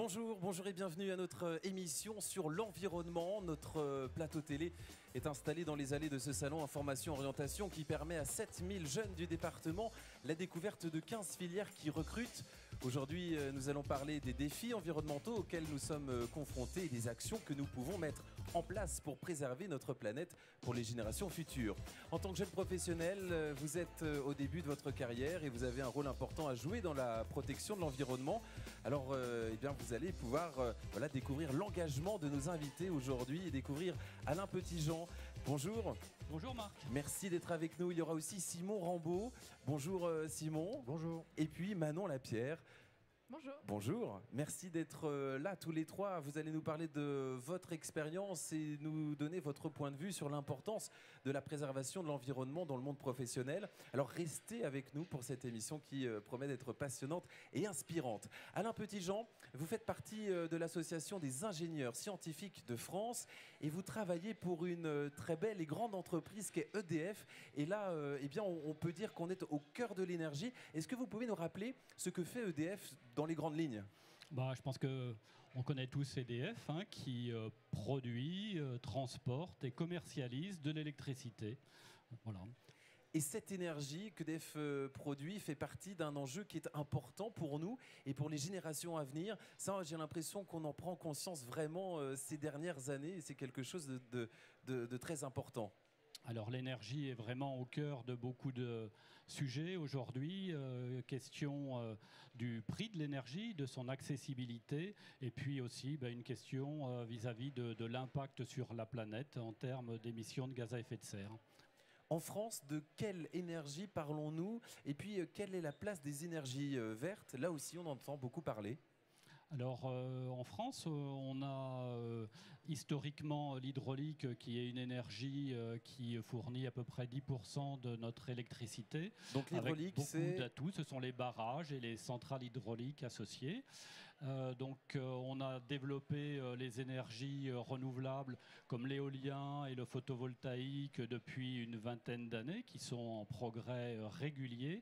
Bonjour, bonjour et bienvenue à notre émission sur l'environnement. Notre plateau télé est installé dans les allées de ce salon Information-Orientation qui permet à 7000 jeunes du département la découverte de 15 filières qui recrutent. Aujourd'hui, nous allons parler des défis environnementaux auxquels nous sommes confrontés et des actions que nous pouvons mettre en place pour préserver notre planète pour les générations futures. En tant que jeune professionnel, vous êtes au début de votre carrière et vous avez un rôle important à jouer dans la protection de l'environnement. Alors, eh bien, vous allez pouvoir découvrir l'engagement de nos invités aujourd'hui et découvrir Alain Petitjean. Bonjour. Bonjour Marc. Merci d'être avec nous. Il y aura aussi Simon Rambaud. Bonjour Simon. Bonjour. Et puis Manon Lapierre. Bonjour. Bonjour, merci d'être là tous les trois. Vous allez nous parler de votre expérience et nous donner votre point de vue sur l'importance de la préservation de l'environnement dans le monde professionnel. Alors restez avec nous pour cette émission qui promet d'être passionnante et inspirante. Alain Petitjean, vous faites partie de l'association des ingénieurs scientifiques de France et vous travaillez pour une très belle et grande entreprise qui est EDF. Et là, on peut dire qu'on est au cœur de l'énergie. Est-ce que vous pouvez nous rappeler ce que fait EDF dans les grandes lignes? Je pense qu'on connaît tous EDF qui produit, transporte et commercialise de l'électricité. Voilà. Et cette énergie que EDF produit fait partie d'un enjeu qui est important pour nous et pour les générations à venir. Ça, j'ai l'impression qu'on en prend conscience vraiment ces dernières années et c'est quelque chose de très important. Alors l'énergie est vraiment au cœur de beaucoup de sujets aujourd'hui. Question du prix de l'énergie, de son accessibilité et puis aussi une question vis-à-vis de l'impact sur la planète en termes d'émissions de gaz à effet de serre. En France, de quelle énergie parlons-nous? Et puis, quelle est la place des énergies vertes? Là aussi, on entend beaucoup parler. Alors en France, on a historiquement l'hydraulique qui est une énergie qui fournit à peu près 10% de notre électricité. Donc l'hydraulique, c'est beaucoup d'atouts, ce sont les barrages et les centrales hydrauliques associées. On a développé les énergies renouvelables comme l'éolien et le photovoltaïque depuis une vingtaine d'années qui sont en progrès régulier,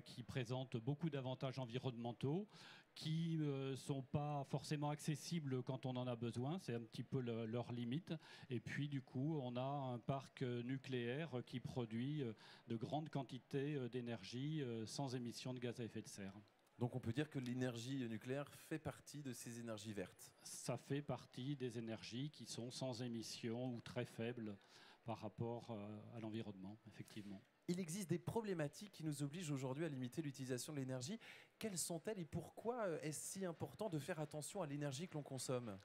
qui présentent beaucoup d'avantages environnementaux, qui ne sont pas forcément accessibles quand on en a besoin, c'est un petit peu leur limite. Et puis du coup, on a un parc nucléaire qui produit de grandes quantités d'énergie sans émissions de gaz à effet de serre. Donc on peut dire que l'énergie nucléaire fait partie de ces énergies vertes. Ça fait partie des énergies qui sont sans émissions ou très faibles par rapport à l'environnement, effectivement. Il existe des problématiques qui nous obligent aujourd'hui à limiter l'utilisation de l'énergie. Quelles sont-elles et pourquoi est-ce si important de faire attention à l'énergie que l'on consomme ?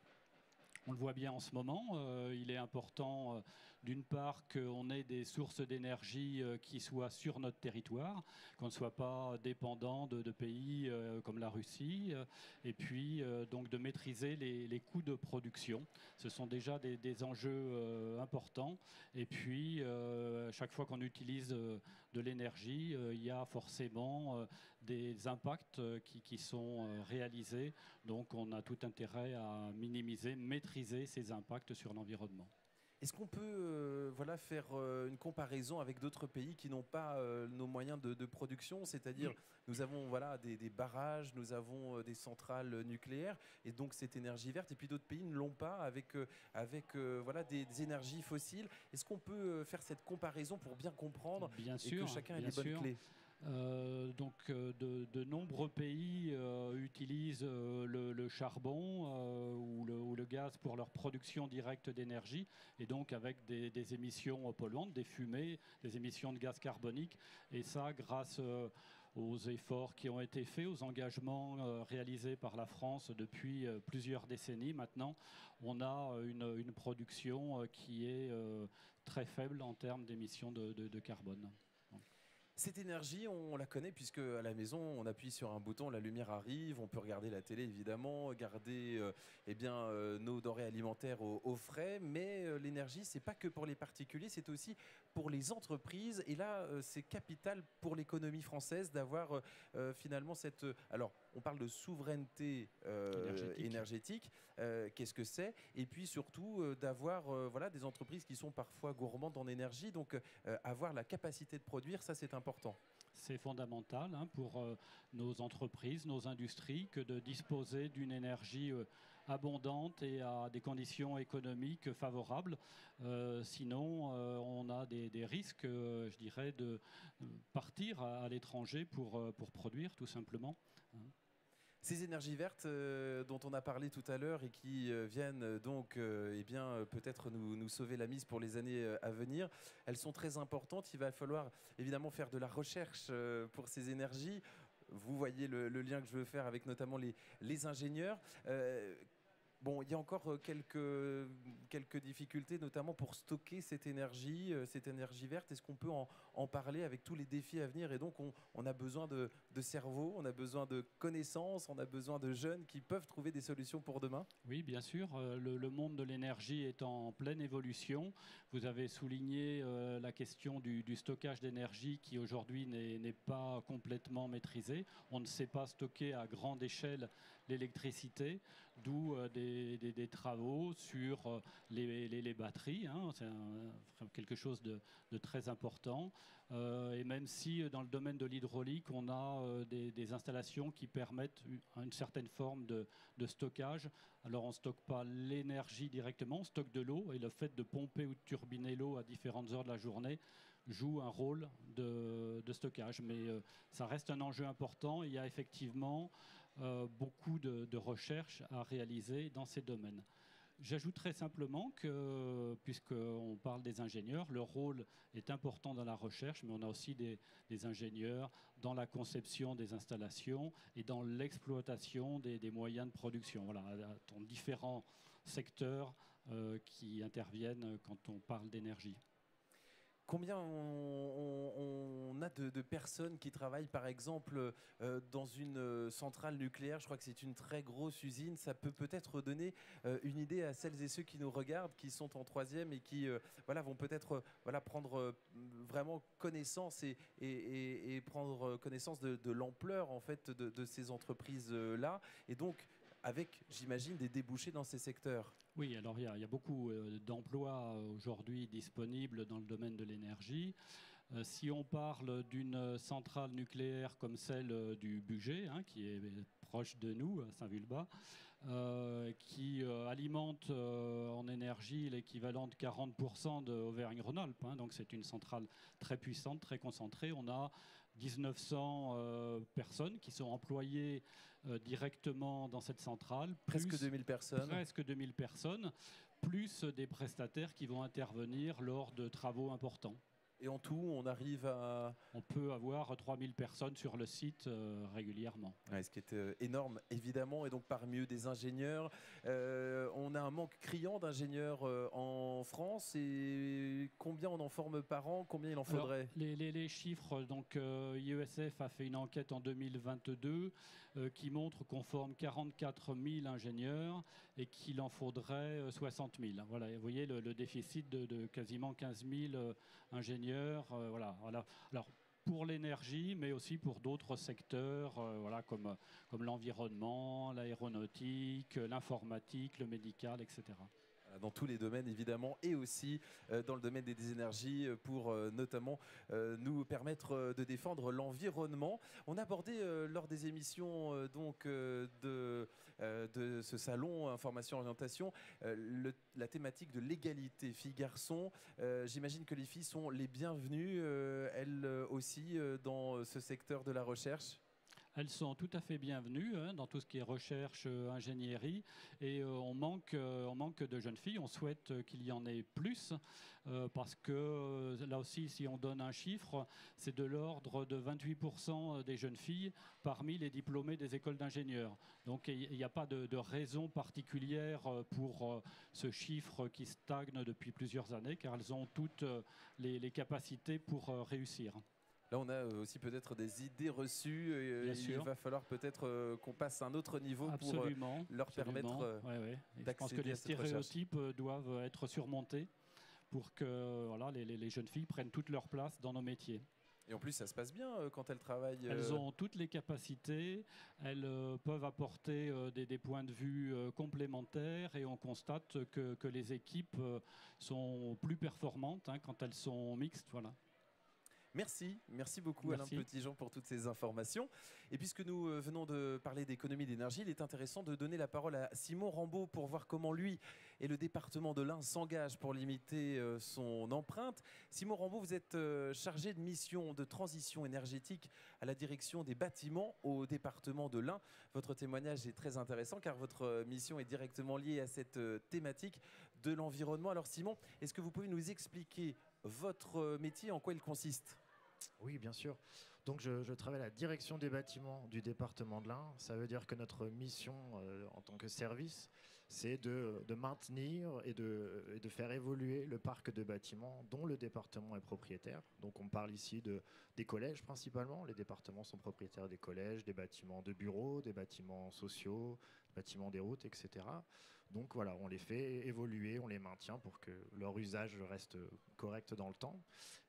On le voit bien en ce moment, il est important d'une part qu'on ait des sources d'énergie qui soient sur notre territoire, qu'on ne soit pas dépendant de pays comme la Russie, et puis donc de maîtriser les coûts de production. Ce sont déjà des enjeux importants. Et puis, chaque fois qu'on utilise de l'énergie, il y a forcément des impacts qui sont réalisés. Donc on a tout intérêt à minimiser, maîtriser ces impacts sur l'environnement. Est-ce qu'on peut faire une comparaison avec d'autres pays qui n'ont pas nos moyens de production? C'est-à-dire, nous avons des barrages, nous avons des centrales nucléaires, et donc cette énergie verte, et puis d'autres pays ne l'ont pas avec des énergies fossiles. Est-ce qu'on peut faire cette comparaison pour bien comprendre et que chacun ait les bonnes clés? De nombreux pays utilisent le charbon ou le gaz pour leur production directe d'énergie et donc avec des émissions polluantes, des fumées, des émissions de gaz carbonique, et ça grâce aux efforts qui ont été faits, aux engagements réalisés par la France depuis plusieurs décennies. Maintenant, on a une production qui est très faible en termes d'émissions de carbone. Cette énergie, on la connaît puisque à la maison, on appuie sur un bouton, la lumière arrive, on peut regarder la télé évidemment, garder nos denrées alimentaires au frais, mais l'énergie, c'est pas que pour les particuliers, c'est aussi pour les entreprises. Et là, c'est capital pour l'économie française d'avoir finalement cette... Alors, on parle de souveraineté énergétique. Qu'est-ce que c'est? Et puis surtout d'avoir des entreprises qui sont parfois gourmandes en énergie, donc avoir la capacité de produire, ça c'est important. c'est fondamental pour nos entreprises, nos industries, que de disposer d'une énergie abondante et à des conditions économiques favorables. Sinon, on a des risques, je dirais, de partir à l'étranger pour produire, tout simplement. Ces énergies vertes dont on a parlé tout à l'heure et qui viennent donc peut-être nous sauver la mise pour les années à venir, elles sont très importantes. Il va falloir évidemment faire de la recherche pour ces énergies. Vous voyez le lien que je veux faire avec notamment les ingénieurs. Bon, il y a encore quelques difficultés, notamment pour stocker cette énergie verte. Est-ce qu'on peut en parler avec tous les défis à venir? Et donc, on a besoin de cerveaux, on a besoin de connaissances, on a besoin de jeunes qui peuvent trouver des solutions pour demain? Oui, bien sûr. Le monde de l'énergie est en pleine évolution. Vous avez souligné la question du stockage d'énergie qui aujourd'hui n'est pas complètement maîtrisé. On ne sait pas stocker à grande échelle l'électricité, d'où des travaux sur les batteries. C'est quelque chose de très important. Et même si dans le domaine de l'hydraulique, on a des installations qui permettent une certaine forme de stockage. Alors on ne stocke pas l'énergie directement, on stocke de l'eau, et le fait de pomper ou de turbiner l'eau à différentes heures de la journée joue un rôle de stockage. Mais ça reste un enjeu important. Il y a effectivement beaucoup de recherches à réaliser dans ces domaines. J'ajouterais simplement que, puisqu'on parle des ingénieurs, leur rôle est important dans la recherche, mais on a aussi des ingénieurs dans la conception des installations et dans l'exploitation des moyens de production. Voilà, dans différents secteurs qui interviennent quand on parle d'énergie. Combien on a de personnes qui travaillent, par exemple, dans une centrale nucléaire? Je crois que c'est une très grosse usine. Ça peut peut-être donner une idée à celles et ceux qui nous regardent, qui sont en troisième et qui vont peut-être prendre vraiment connaissance et prendre connaissance de l'ampleur en fait, de ces entreprises-là. Et donc, avec, j'imagine, des débouchés dans ces secteurs. Oui, alors il y a beaucoup d'emplois aujourd'hui disponibles dans le domaine de l'énergie. Si on parle d'une centrale nucléaire comme celle du Bugey, qui est proche de nous, à Saint-Vulbas, qui alimente en énergie l'équivalent de 40% de Auvergne-Rhône-Alpes. Donc c'est une centrale très puissante, très concentrée. On a 1900 personnes qui sont employées directement dans cette centrale. Presque 2000 personnes. Presque 2000 personnes, plus des prestataires qui vont intervenir lors de travaux importants. Et en tout, on arrive à... On peut avoir 3000 personnes sur le site régulièrement. Ouais, ce qui est énorme, évidemment. Et donc, parmi eux, des ingénieurs. On a un manque criant d'ingénieurs en France. Et combien on en forme par an? Combien il en faudrait? Alors, les chiffres, donc IESF a fait une enquête en 2022 qui montre qu'on forme 44 000 ingénieurs et qu'il en faudrait 60 000. Voilà, vous voyez le déficit de quasiment 15 000 ingénieurs. Voilà. Alors, pour l'énergie, mais aussi pour d'autres secteurs comme l'environnement, l'aéronautique, l'informatique, le médical, etc. Dans tous les domaines évidemment, et aussi dans le domaine des énergies pour notamment nous permettre de défendre l'environnement. On a abordé lors des émissions de ce salon Information Orientation la thématique de l'égalité filles-garçons. J'imagine que les filles sont les bienvenues, elles aussi, dans ce secteur de la recherche. Elles sont tout à fait bienvenues dans tout ce qui est recherche, ingénierie. Et on manque de jeunes filles. On souhaite qu'il y en ait plus parce que là aussi, si on donne un chiffre, c'est de l'ordre de 28% des jeunes filles parmi les diplômés des écoles d'ingénieurs. Donc il n'y a pas de raison particulière pour ce chiffre qui stagne depuis plusieurs années, car elles ont toutes les capacités pour réussir. Là, on a aussi peut-être des idées reçues. Il va falloir peut-être qu'on passe à un autre niveau pour leur permettre d'accéder. Je pense que les stéréotypes doivent être surmontés pour que les jeunes filles prennent toute leur place dans nos métiers. Et en plus, ça se passe bien quand elles travaillent. Elles ont toutes les capacités, elles peuvent apporter des points de vue complémentaires, et on constate que les équipes sont plus performantes quand elles sont mixtes. Voilà. Merci beaucoup Alain Petitjean pour toutes ces informations. Et puisque nous venons de parler d'économie d'énergie, il est intéressant de donner la parole à Simon Rambaud pour voir comment lui et le département de l'Ain s'engagent pour limiter son empreinte. Simon Rambaud, vous êtes chargé de mission de transition énergétique à la direction des bâtiments au département de l'Ain. Votre témoignage est très intéressant car votre mission est directement liée à cette thématique de l'environnement. Alors Simon, est-ce que vous pouvez nous expliquer votre métier, en quoi il consiste ? Oui, bien sûr. Donc, je travaille à la direction des bâtiments du département de l'Ain. Ça veut dire que notre mission en tant que service, c'est de maintenir et de faire évoluer le parc de bâtiments dont le département est propriétaire. Donc, on parle ici des collèges principalement. Les départements sont propriétaires des collèges, des bâtiments de bureaux, des bâtiments sociaux, des bâtiments des routes, etc. Donc voilà, on les fait évoluer, on les maintient pour que leur usage reste correct dans le temps.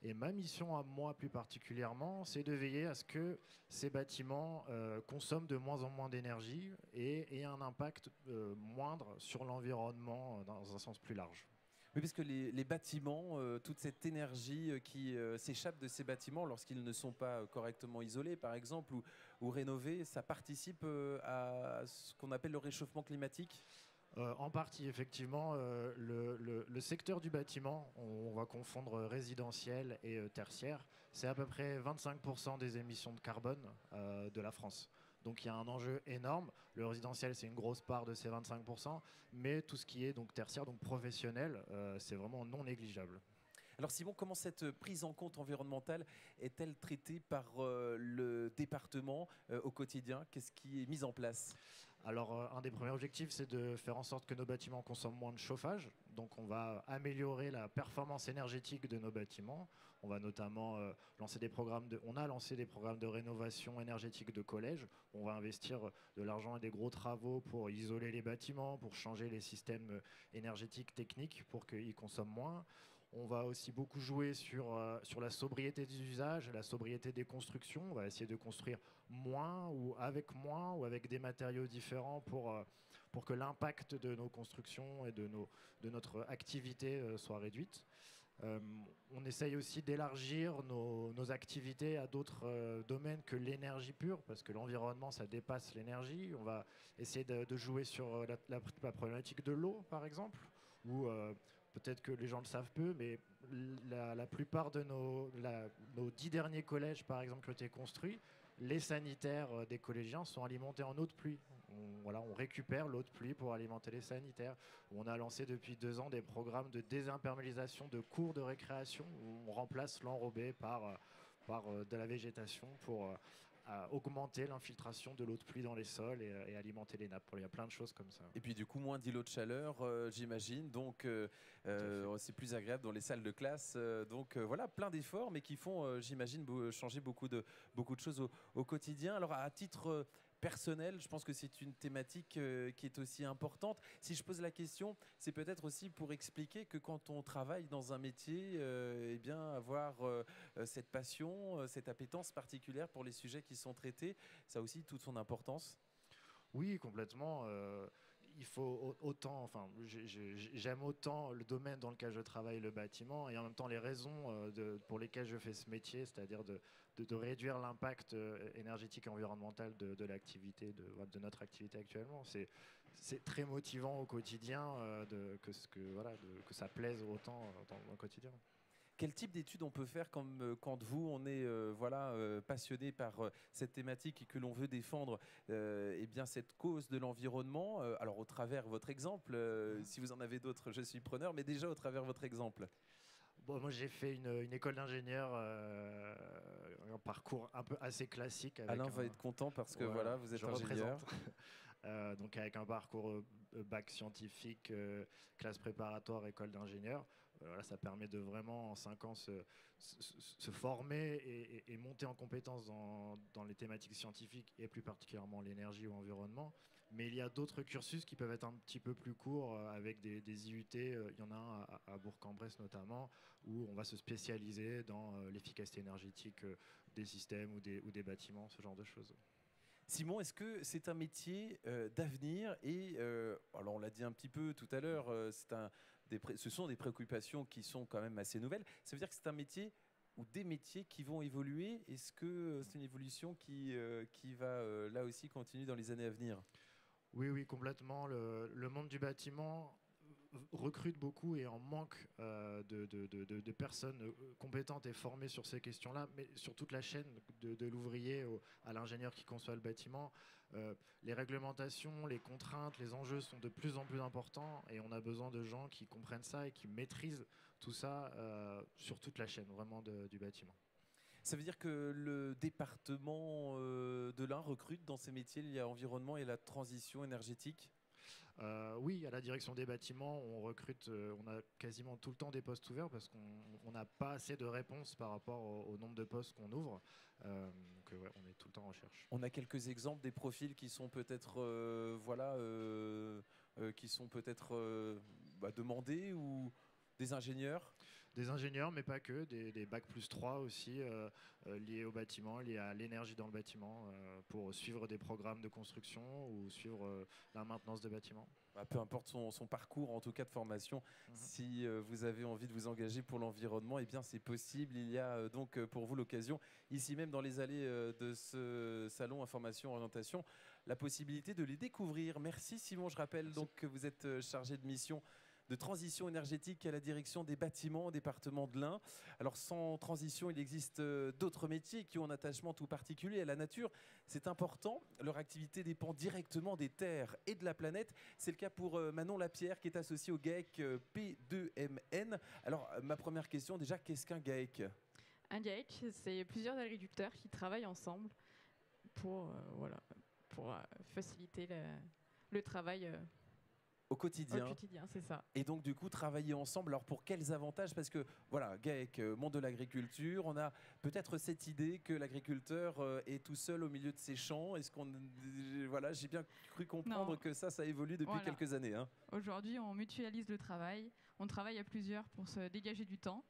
Et ma mission à moi plus particulièrement, c'est de veiller à ce que ces bâtiments consomment de moins en moins d'énergie et aient un impact moindre sur l'environnement dans un sens plus large. Oui, parce que les bâtiments, toute cette énergie qui s'échappe de ces bâtiments lorsqu'ils ne sont pas correctement isolés, par exemple, ou rénovés, ça participe à ce qu'on appelle le réchauffement climatique ? En partie, effectivement, le secteur du bâtiment, on va confondre résidentiel et tertiaire, c'est à peu près 25% des émissions de carbone de la France. Donc il y a un enjeu énorme. Le résidentiel, c'est une grosse part de ces 25%, mais tout ce qui est donc tertiaire, donc professionnel, c'est vraiment non négligeable. Alors Simon, comment cette prise en compte environnementale est-elle traitée par le département au quotidien ? Qu'est-ce qui est mis en place ? Alors, un des premiers objectifs, c'est de faire en sorte que nos bâtiments consomment moins de chauffage. Donc, on va améliorer la performance énergétique de nos bâtiments. On va notamment lancer des programmes de rénovation énergétique de collèges. On va investir de l'argent et des gros travaux pour isoler les bâtiments, pour changer les systèmes énergétiques techniques pour qu'ils consomment moins. On va aussi beaucoup jouer sur la sobriété des usages, la sobriété des constructions. On va essayer de construire moins ou avec des matériaux différents pour que l'impact de nos constructions et de notre activité soit réduite. On essaye aussi d'élargir nos activités à d'autres domaines que l'énergie pure, parce que l'environnement, ça dépasse l'énergie. On va essayer de jouer sur la problématique de l'eau, par exemple, où peut-être que les gens le savent peu, mais la plupart de nos 10 derniers collèges, par exemple, qui ont été construits, les sanitaires des collégiens sont alimentés en eau de pluie. On récupère l'eau de pluie pour alimenter les sanitaires. On a lancé depuis 2 ans des programmes de désimperméabilisation de cours de récréation où on remplace l'enrobé par de la végétation pour augmenter l'infiltration de l'eau de pluie dans les sols et alimenter les nappes. Il y a plein de choses comme ça. Et puis du coup, moins d'îlots de chaleur, j'imagine. Donc, c'est plus agréable dans les salles de classe. Voilà, plein d'efforts, mais qui font, j'imagine, changer beaucoup de choses au quotidien. Alors, à titre personnel, je pense que c'est une thématique qui est aussi importante. Si je pose la question, c'est peut-être aussi pour expliquer que quand on travaille dans un métier, eh bien, avoir cette passion, cette appétence particulière pour les sujets qui sont traités, ça a aussi toute son importance. Oui, complètement. Il faut autant, enfin, j'aime autant le domaine dans lequel je travaille, le bâtiment, et en même temps les raisons pour lesquelles je fais ce métier, c'est-à-dire de réduire l'impact énergétique et environnemental de l'activité, de notre activité actuellement. C'est très motivant au quotidien que ça plaise autant dans le quotidien. Quel type d'études on peut faire quand vous, on est passionné par cette thématique et que l'on veut défendre bien cette cause de l'environnement, alors au travers votre exemple, si vous en avez d'autres, je suis preneur, mais déjà au travers votre exemple. Bon, moi j'ai fait une école d'ingénieur, un parcours un peu assez classique. Alain va être content parce que voilà, vous êtes ingénieur. Donc avec un parcours bac scientifique, classe préparatoire, école d'ingénieur. Voilà, ça permet de vraiment en 5 ans se former et monter en compétences dans les thématiques scientifiques et plus particulièrement l'énergie ou l'environnement. Mais il y a d'autres cursus qui peuvent être un petit peu plus courts avec des IUT. Il y en a un à Bourg-en-Bresse notamment où on va se spécialiser dans l'efficacité énergétique des systèmes ou des bâtiments, ce genre de choses. Simon, est-ce que c'est un métier d'avenir et alors on l'a dit un petit peu tout à l'heure, ce sont des préoccupations qui sont quand même assez nouvelles. Ça veut dire que c'est un métier ou des métiers qui vont évoluer. Est-ce que c'est une évolution qui va là aussi continuer dans les années à venir? Oui, oui, complètement. Le monde du bâtiment recrute beaucoup et en manque de personnes compétentes et formées sur ces questions-là, mais sur toute la chaîne de l'ouvrier à l'ingénieur qui conçoit le bâtiment. Les réglementations, les contraintes, les enjeux sont de plus en plus importants et on a besoin de gens qui comprennent ça et qui maîtrisent tout ça sur toute la chaîne vraiment du bâtiment. Ça veut dire que le département de l'Ain recrute dans ces métiers liés à l'environnement et la transition énergétique? Oui, à la direction des bâtiments, on recrute, on a quasiment tout le temps des postes ouverts parce qu'on n'a pas assez de réponses par rapport au nombre de postes qu'on ouvre. Donc ouais, on est tout le temps en recherche. On a quelques exemples des profils qui sont peut-être demandés, ou des ingénieurs? Des ingénieurs, mais pas que, des bac+3 aussi, liés au bâtiment, liés à l'énergie dans le bâtiment, pour suivre des programmes de construction ou suivre la maintenance de bâtiments. Peu importe son parcours, en tout cas de formation, si vous avez envie de vous engager pour l'environnement, eh bien c'est possible. Il y a donc pour vous l'occasion, ici même dans les allées de ce salon Information Orientation, la possibilité de les découvrir. Merci Simon, je rappelle donc que vous êtes chargé de mission de transition énergétique à la direction des bâtiments au département de l'Ain. Alors sans transition, il existe d'autres métiers qui ont un attachement tout particulier à la nature. C'est important, leur activité dépend directement des terres et de la planète. C'est le cas pour Manon Lapierre qui est associée au GAEC P2MN. Alors ma première question déjà, qu'est-ce qu'un GAEC? Un GAEC, c'est plusieurs agriculteurs qui travaillent ensemble pour faciliter le travail au quotidien. Au quotidien, c'est ça. Et donc, du coup, travailler ensemble, alors pour quels avantages? Parce que, voilà, GAEC, monde de l'agriculture, on a peut-être cette idée que l'agriculteur est tout seul au milieu de ses champs. Est-ce qu'on... Voilà, j'ai bien cru comprendre que ça évolue depuis quelques années. Hein. Aujourd'hui, on mutualise le travail. On travaille à plusieurs pour se dégager du temps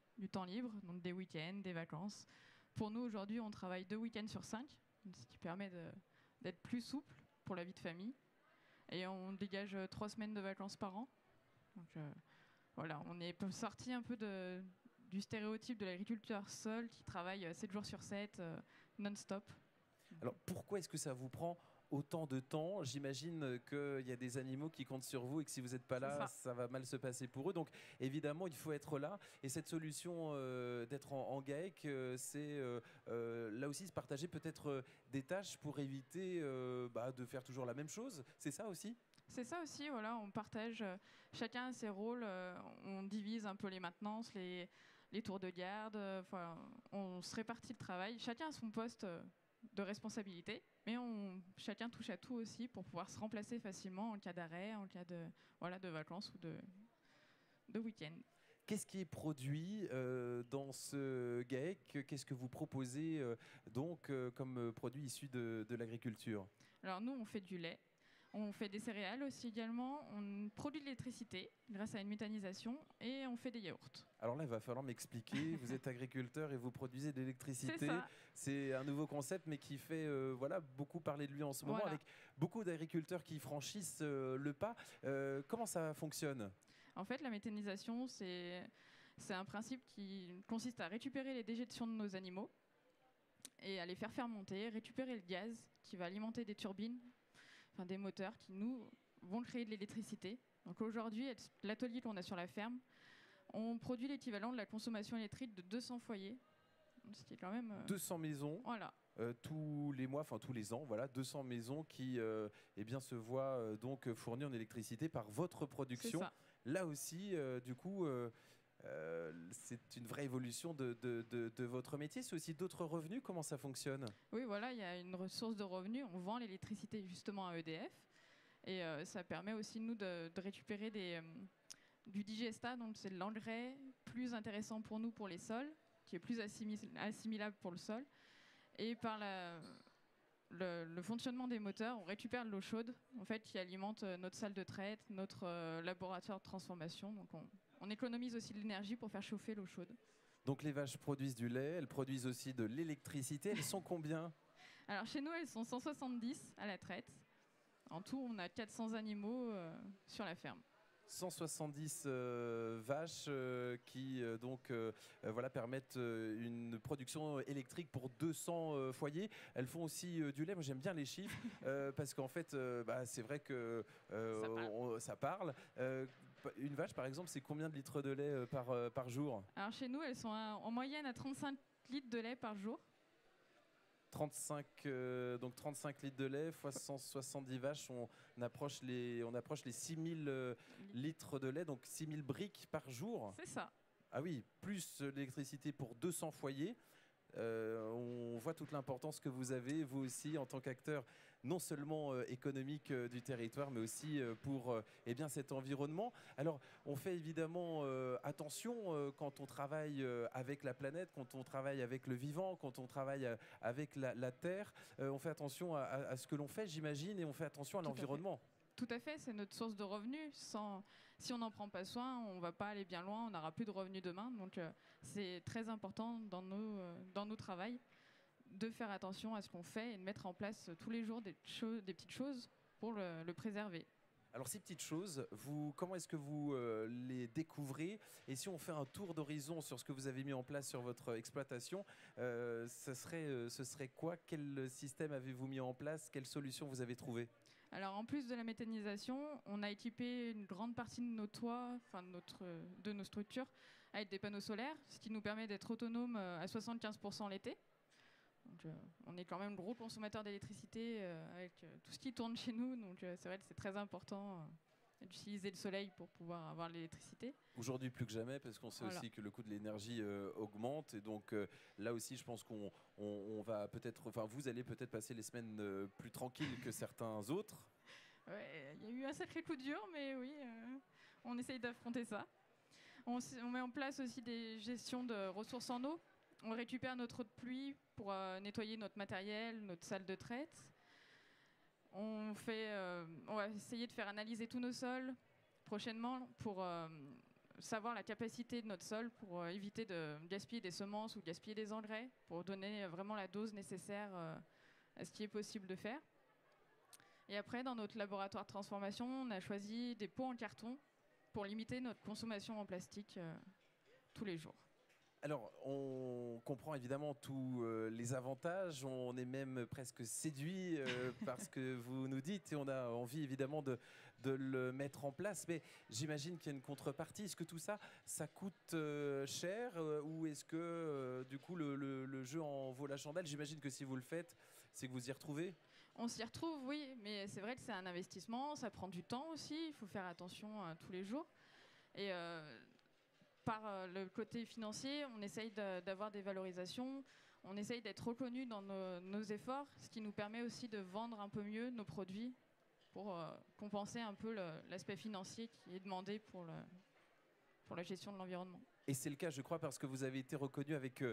libre, donc des week-ends, des vacances. Pour nous, aujourd'hui, on travaille 2 week-ends sur 5, ce qui permet d'être plus souple pour la vie de famille. Et on dégage 3 semaines de vacances par an. Donc voilà, on est sorti un peu du stéréotype de l'agriculteur seul qui travaille 7 jours sur 7, non-stop. Alors pourquoi est-ce que ça vous prend autant de temps? J'imagine qu'il y a des animaux qui comptent sur vous et que si vous n'êtes pas là, ça va mal se passer pour eux. Donc évidemment, il faut être là. Et cette solution d'être en GAEC, c'est là aussi se partager peut-être des tâches pour éviter de faire toujours la même chose. C'est ça aussi? C'est ça aussi, voilà, on partage, chacun a ses rôles, on divise un peu les maintenances, les tours de garde, on se répartit le travail. Chacun a son poste de responsabilité, mais chacun touche à tout aussi pour pouvoir se remplacer facilement en cas d'arrêt, en cas de vacances ou de week-end. Qu'est-ce qui est produit dans ce GAEC? Qu'est-ce que vous proposez comme produit issu de l'agriculture? Alors nous, on fait du lait. On fait des céréales aussi également, on produit de l'électricité grâce à une méthanisation et on fait des yaourts. Alors là, il va falloir m'expliquer, vous êtes agriculteur et vous produisez de l'électricité. C'est un nouveau concept mais qui fait beaucoup parler de lui en ce moment, avec beaucoup d'agriculteurs qui franchissent le pas. Comment ça fonctionne? En fait, la méthanisation, c'est un principe qui consiste à récupérer les déjections de nos animaux et à les faire fermenter, récupérer le gaz qui va alimenter des turbines, des moteurs qui, nous, vont créer de l'électricité. Donc aujourd'hui, l'atelier qu'on a sur la ferme, on produit l'équivalent de la consommation électrique de 200 foyers. Ce qui est quand même... 200 maisons tous les mois, tous les ans, voilà, 200 maisons qui se voient donc fournies en électricité par votre production. Là aussi, du coup... c'est une vraie évolution de votre métier. C'est aussi d'autres revenus. Comment ça fonctionne? Oui, voilà, il y a une ressource de revenus. On vend l'électricité justement à EDF. Et ça permet aussi, nous, de récupérer du digesta. Donc, c'est de l'engrais plus intéressant pour nous, pour les sols, qui est plus assimilable pour le sol. Et par le fonctionnement des moteurs, on récupère de l'eau chaude, en fait, qui alimente notre salle de traite, notre laboratoire de transformation. Donc, on économise aussi de l'énergie pour faire chauffer l'eau chaude. Donc les vaches produisent du lait, elles produisent aussi de l'électricité. Elles sont combien? Alors chez nous, elles sont 170 à la traite. En tout, on a 400 animaux sur la ferme. 170 vaches qui voilà, permettent une production électrique pour 200 foyers. Elles font aussi du lait. Moi, j'aime bien les chiffres parce qu'en fait, c'est vrai que ça parle. Une vache, par exemple, c'est combien de litres de lait par jour? Alors chez nous, elles sont en moyenne à 35 litres de lait par jour. 35 litres de lait fois 170 vaches, on approche les 6000 litres de lait, donc 6000 briques par jour. C'est ça. Ah oui, plus l'électricité pour 200 foyers. On voit toute l'importance que vous avez, vous aussi, en tant qu'acteur, non seulement économique du territoire, mais aussi pour cet environnement. Alors, on fait évidemment attention quand on travaille avec la planète, quand on travaille avec le vivant, quand on travaille avec la Terre. On fait attention à ce que l'on fait, j'imagine, et on fait attention à l'environnement. Tout à fait, c'est notre source de revenus. Si on n'en prend pas soin, on ne va pas aller bien loin, on n'aura plus de revenus demain. Donc c'est très important dans nos travails de faire attention à ce qu'on fait et de mettre en place tous les jours des petites choses pour le préserver. Alors ces petites choses, comment est-ce que vous les découvrez? Et si on fait un tour d'horizon sur ce que vous avez mis en place sur votre exploitation, ce serait quoi? Quel système avez-vous mis en place? Quelle solution vous avez trouvée? Alors en plus de la méthanisation, on a équipé une grande partie de nos toits, de nos structures, avec des panneaux solaires, ce qui nous permet d'être autonome à 75% l'été. Donc, on est quand même gros consommateur d'électricité avec tout ce qui tourne chez nous, donc c'est vrai que c'est très important d'utiliser le soleil pour pouvoir avoir l'électricité. Aujourd'hui plus que jamais, parce qu'on sait aussi que le coût de l'énergie augmente, et donc là aussi je pense qu'on va peut-être, vous allez peut-être passer les semaines plus tranquilles que certains autres. Ouais, il y a eu un sacré coup dur, mais oui, on essaye d'affronter ça. On met en place aussi des gestions de ressources en eau. On récupère notre eau de pluie pour nettoyer notre matériel, notre salle de traite. On va essayer de faire analyser tous nos sols prochainement pour savoir la capacité de notre sol, pour éviter de gaspiller des semences ou gaspiller des engrais, pour donner vraiment la dose nécessaire à ce qui est possible de faire. Et après, dans notre laboratoire de transformation, on a choisi des pots en carton pour limiter notre consommation en plastique tous les jours. Alors, on comprend évidemment tous les avantages, on est même presque séduit par ce que vous nous dites, et on a envie évidemment de le mettre en place, mais j'imagine qu'il y a une contrepartie. Est-ce que tout ça, ça coûte cher ou est-ce que du coup le jeu en vaut la chandelle? J'imagine que si vous le faites, c'est que vous y retrouvez. On s'y retrouve, oui, mais c'est vrai que c'est un investissement, ça prend du temps aussi, il faut faire attention tous les jours. Et par le côté financier, on essaye d'avoir des valorisations, on essaye d'être reconnu dans nos efforts, ce qui nous permet aussi de vendre un peu mieux nos produits pour compenser un peu l'aspect financier qui est demandé pour la gestion de l'environnement. Et c'est le cas, je crois, parce que vous avez été reconnu avec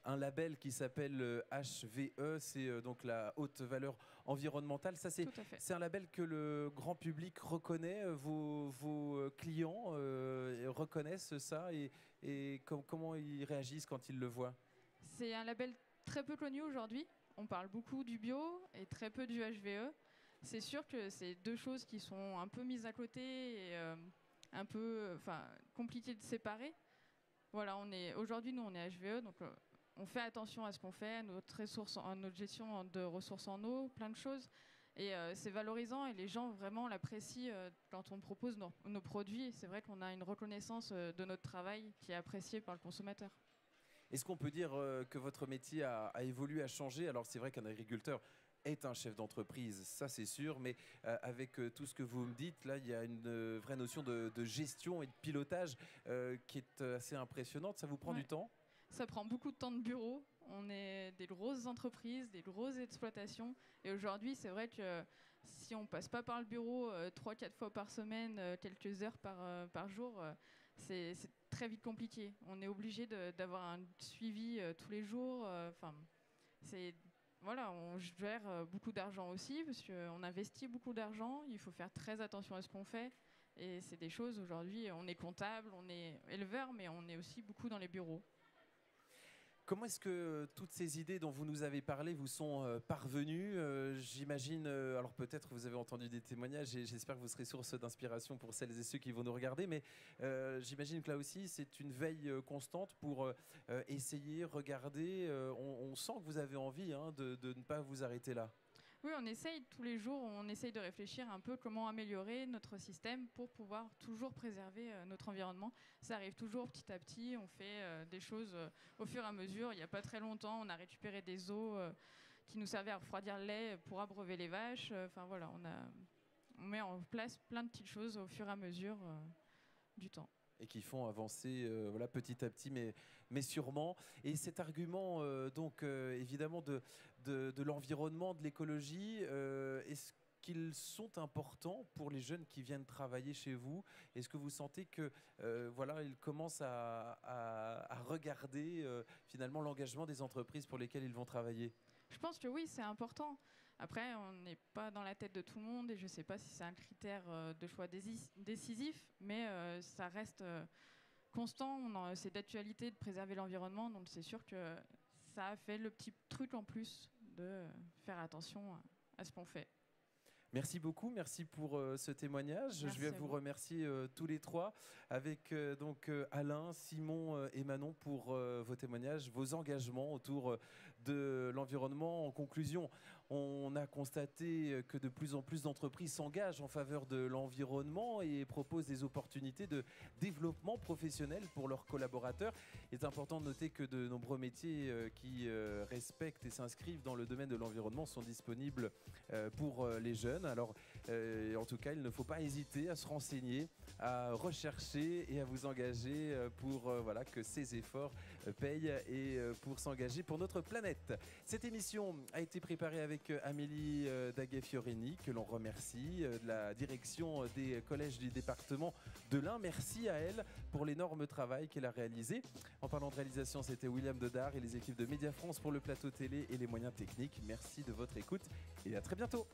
un label qui s'appelle HVE, c'est donc la haute valeur environnementale. Ça, c'est un label que le grand public reconnaît, vos clients reconnaissent ça, et comment ils réagissent quand ils le voient? C'est un label très peu connu aujourd'hui. On parle beaucoup du bio et très peu du HVE. C'est sûr que c'est deux choses qui sont un peu mises à côté et un peu compliquées de séparer. Voilà, aujourd'hui, nous, on est HVE, donc on fait attention à ce qu'on fait, à notre gestion de ressources en eau, plein de choses. Et c'est valorisant et les gens vraiment l'apprécient quand on propose nos produits. C'est vrai qu'on a une reconnaissance de notre travail qui est appréciée par le consommateur. Est-ce qu'on peut dire que votre métier a évolué, a changé? Alors c'est vrai qu'un agriculteur est un chef d'entreprise, ça c'est sûr, mais avec tout ce que vous me dites, là, il y a une vraie notion de gestion et de pilotage qui est assez impressionnante. Ça vous prend du temps? Ça prend beaucoup de temps de bureau. On est des grosses entreprises, des grosses exploitations. Et aujourd'hui, c'est vrai que si on ne passe pas par le bureau 3-4 fois par semaine, quelques heures par jour, c'est très vite compliqué. On est obligé d'avoir un suivi tous les jours. Voilà, on gère beaucoup d'argent aussi parce qu'on investit beaucoup d'argent. Il faut faire très attention à ce qu'on fait. Et c'est des choses aujourd'hui, on est comptable, on est éleveur, mais on est aussi beaucoup dans les bureaux. Comment est-ce que toutes ces idées dont vous nous avez parlé vous sont parvenues? J'imagine, alors peut-être vous avez entendu des témoignages et j'espère que vous serez source d'inspiration pour celles et ceux qui vont nous regarder, mais j'imagine que là aussi c'est une veille constante pour essayer, regarder. On sent que vous avez envie de ne pas vous arrêter là. Oui, on essaye tous les jours, on essaye de réfléchir un peu comment améliorer notre système pour pouvoir toujours préserver notre environnement. Ça arrive toujours petit à petit, on fait des choses au fur et à mesure. Il n'y a pas très longtemps, on a récupéré des eaux qui nous servaient à refroidir le lait pour abreuver les vaches. Enfin voilà, on met en place plein de petites choses au fur et à mesure du temps. Et qui font avancer voilà, petit à petit, mais sûrement. Et cet argument, évidemment, de l'environnement, de l'écologie, est-ce qu'ils sont importants pour les jeunes qui viennent travailler chez vous? Est-ce que vous sentez que voilà, ils commencent à regarder finalement l'engagement des entreprises pour lesquelles ils vont travailler? Je pense que oui, c'est important. Après, on n'est pas dans la tête de tout le monde et je ne sais pas si c'est un critère de choix décisif, mais ça reste constant. C'est d'actualité de préserver l'environnement, donc c'est sûr que ça a fait le petit truc en plus de faire attention à ce qu'on fait. Merci beaucoup, merci pour ce témoignage. Merci, je vais vous remercier tous les trois, avec Alain, Simon et Manon pour vos témoignages, vos engagements autour de l'environnement. En conclusion, on a constaté que de plus en plus d'entreprises s'engagent en faveur de l'environnement et proposent des opportunités de développement professionnel pour leurs collaborateurs. Il est important de noter que de nombreux métiers qui respectent et s'inscrivent dans le domaine de l'environnement sont disponibles pour les jeunes. Alors, en tout cas, il ne faut pas hésiter à se renseigner, à rechercher et à vous engager pour voilà, que ces efforts payent et pour s'engager pour notre planète. Cette émission a été préparée avec Amélie Daguet-Fiorini, que l'on remercie, de la direction des collèges du département de l'Ain. Merci à elle pour l'énorme travail qu'elle a réalisé. En parlant de réalisation, c'était William Dedard et les équipes de Média France pour le plateau télé et les moyens techniques. Merci de votre écoute et à très bientôt.